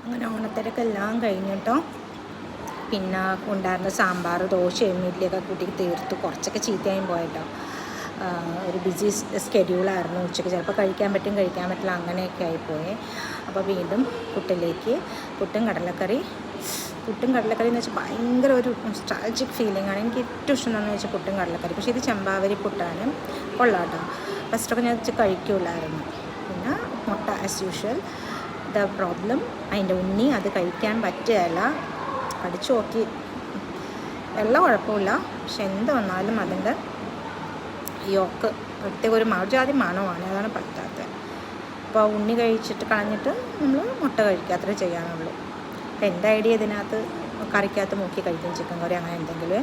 അങ്ങനെ ഓണത്തിരക്കെല്ലാം കഴിഞ്ഞിട്ടോ പിന്നെ ഉണ്ടായിരുന്ന സാമ്പാർ ദോശയും ഇഡ്ഡലിയൊക്കെ കൂട്ടി തീർത്തു. കുറച്ചൊക്കെ ചീത്തയായും പോയിട്ടോ. ഒരു ബിസി സ്കെഡ്യൂളായിരുന്നു. ഉച്ചയ്ക്ക് ചിലപ്പോൾ കഴിക്കാൻ പറ്റും, കഴിക്കാൻ പറ്റില്ല, അങ്ങനെയൊക്കെ ആയിപ്പോയി. അപ്പോൾ വീണ്ടും പുട്ടിലേക്ക് പുട്ടും കടലക്കറി എന്ന് വെച്ചാൽ ഭയങ്കര ഒരു നൊസ്റ്റാൾജിക് ഫീലിംഗാണ്. എനിക്ക് ഏറ്റവും ഇഷ്ടം എന്താണെന്ന് വെച്ചാൽ പുട്ടും കടലക്കറി. പക്ഷേ ഇത് ചെമ്പാവരി പുട്ടാണ്, കൊള്ളാട്ടോ. ഫസ്റ്റൊക്കെ ഞാൻ വെച്ച് കഴിക്കില്ലായിരുന്നു. പിന്നെ മുട്ട ആസ് യൂഷ്വൽ. ദ പ്രോബ്ലം അതിൻ്റെ ഉണ്ണി അത് കഴിക്കാൻ പറ്റുകയല്ല. കടിച്ചു നോക്കി, വെള്ളം കുഴപ്പമില്ല, പക്ഷെ എന്ത് വന്നാലും അതിൻ്റെ യോക്ക് പ്രത്യേക ഒരു ജാതി മണമാണ്, അതാണ് പറ്റാത്തത്. അപ്പോൾ ഉണ്ണി കഴിച്ചിട്ട് കളഞ്ഞിട്ട് നമ്മൾ മുട്ട കഴിക്കുക, അത്രേ ചെയ്യാനുള്ളൂ. അപ്പോൾ എൻ്റെ ഐഡിയ ഇതിനകത്ത് കറിക്കകത്ത് മുക്കി കഴിക്കും, ചിക്കൻ കറി അങ്ങനെ എന്തെങ്കിലും.